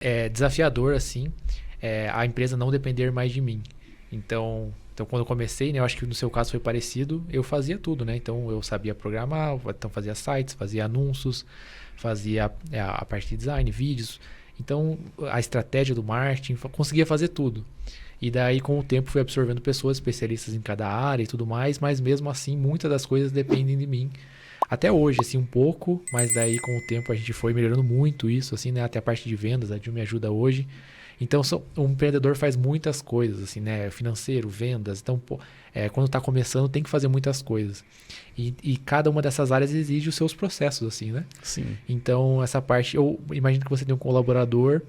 é desafiador, assim, a empresa não depender mais de mim. Então, quando eu comecei, né, eu acho que no seu caso foi parecido, eu fazia tudo, né? Então, eu sabia programar, então fazia sites, fazia anúncios, fazia a parte de design, vídeos. Então, a estratégia do marketing, conseguia fazer tudo. E daí, com o tempo, fui absorvendo pessoas especialistas em cada área e tudo mais, mas mesmo assim, muitas das coisas dependem de mim. Até hoje, assim, um pouco, mas daí com o tempo a gente foi melhorando muito isso, assim, né? Até a parte de vendas, a Jill me ajuda hoje. Então, um empreendedor faz muitas coisas, assim, né? Financeiro, vendas. Então, pô, quando está começando, tem que fazer muitas coisas. E cada uma dessas áreas exige os seus processos, assim, né? Sim. Então, essa parte, eu imagino que você tem um colaborador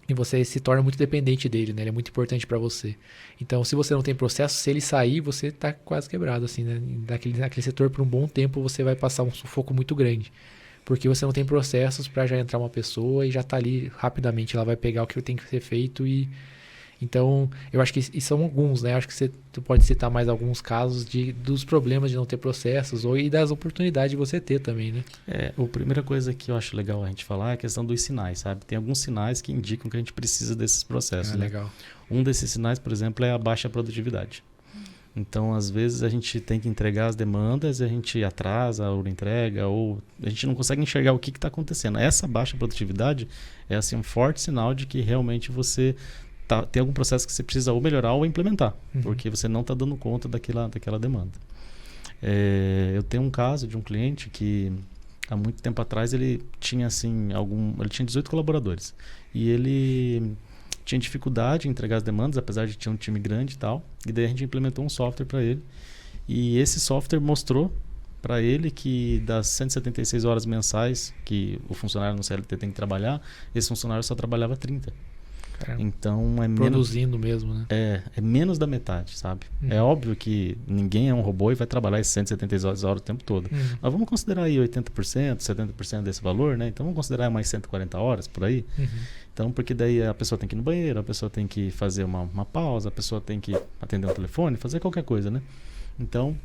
e você se torna muito dependente dele, né? Ele é muito importante para você. Então, se você não tem processo, se ele sair, você tá quase quebrado, assim, né? Naquele setor, por um bom tempo, você vai passar um sufoco muito grande. Porque você não tem processos para já entrar uma pessoa e já tá ali rapidamente. Ela vai pegar o que tem que ser feito e... Então, eu acho que e são alguns, né? Acho que tu pode citar mais alguns casos dos problemas de não ter processos e das oportunidades de você ter também, né? A primeira coisa que eu acho legal a gente falar é a questão dos sinais, sabe? Tem alguns sinais que indicam que a gente precisa desses processos, né? Legal. Um desses sinais, por exemplo, é a baixa produtividade. Então, às vezes, a gente tem que entregar as demandas e a gente atrasa ou entrega, ou a gente não consegue enxergar o que está acontecendo. Essa baixa produtividade é assim, um forte sinal de que realmente você tem algum processo que você precisa ou melhorar ou implementar, porque você não está dando conta daquela demanda. Eu tenho um caso de um cliente que há muito tempo atrás ele tinha assim, ele tinha 18 colaboradores e ele tinha dificuldade em entregar as demandas, apesar de ter um time grande e tal, e daí a gente implementou um software para ele e esse software mostrou para ele que das 176 horas mensais que o funcionário no CLT tem que trabalhar, esse funcionário só trabalhava 30. Então produzindo mesmo, né? É menos da metade, sabe? É óbvio que ninguém é um robô e vai trabalhar esses 176 horas o tempo todo. Mas vamos considerar aí 80%, 70% desse valor, né? Então vamos considerar mais 140 horas por aí. Então, porque daí a pessoa tem que ir no banheiro, a pessoa tem que fazer uma pausa, a pessoa tem que atender um telefone, fazer qualquer coisa, né? Então,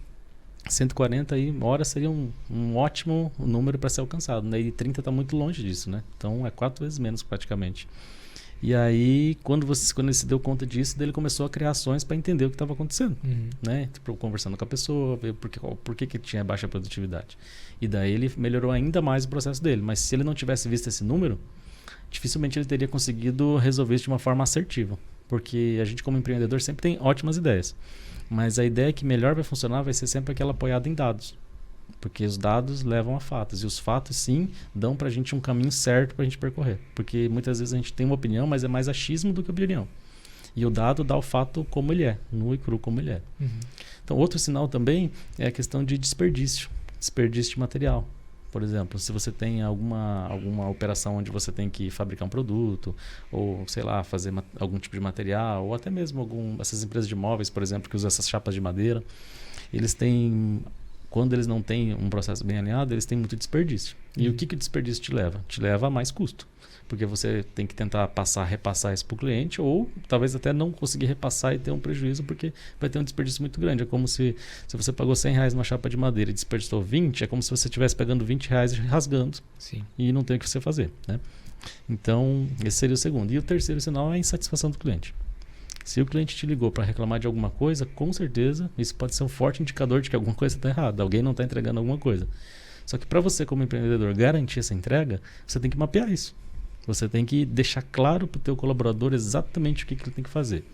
140 horas seria um ótimo número para ser alcançado, né? E 30 está muito longe disso, né? Então é 4 vezes menos praticamente. E aí, quando ele se deu conta disso, ele começou a criar ações para entender o que estava acontecendo, né? Tipo, conversando com a pessoa, ver por que tinha baixa produtividade. E daí ele melhorou ainda mais o processo dele. Mas se ele não tivesse visto esse número, dificilmente ele teria conseguido resolver isso de uma forma assertiva. Porque a gente, como empreendedor, sempre tem ótimas ideias. Mas a ideia que melhor vai funcionar vai ser sempre aquela apoiada em dados. Porque os dados levam a fatos. E os fatos, sim, dão pra gente um caminho certo pra gente percorrer. Porque muitas vezes a gente tem uma opinião, mas é mais achismo do que opinião. E o dado dá o fato como ele é, nu e cru como ele é. Então, outro sinal também é a questão de desperdício. Desperdício de material. Por exemplo, se você tem alguma operação onde você tem que fabricar um produto, ou, sei lá, fazer algum tipo de material, ou até mesmo essas empresas de móveis, por exemplo, que usam essas chapas de madeira, eles têm... Quando eles não têm um processo bem alinhado, eles têm muito desperdício. E o que o desperdício te leva? Te leva a mais custo. Porque você tem que tentar repassar isso para o cliente, ou talvez até não conseguir repassar e ter um prejuízo, porque vai ter um desperdício muito grande. É como se você pagou R$100 numa chapa de madeira e desperdiçou 20, é como se você estivesse pegando R$20 e rasgando. Sim. E não tem o que você fazer, né? Então, esse seria o segundo. E o terceiro sinal é a insatisfação do cliente. Se o cliente te ligou para reclamar de alguma coisa, com certeza isso pode ser um forte indicador de que alguma coisa está errada, alguém não está entregando alguma coisa. Só que para você, como empreendedor, garantir essa entrega, você tem que mapear isso. Você tem que deixar claro para o teu colaborador exatamente o que ele tem que fazer,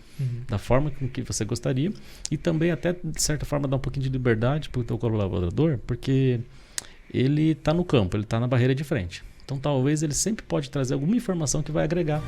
da forma com que você gostaria, e também até, de certa forma, dar um pouquinho de liberdade para o teu colaborador, porque ele está no campo, ele está na barreira de frente. Então, talvez ele sempre pode trazer alguma informação que vai agregar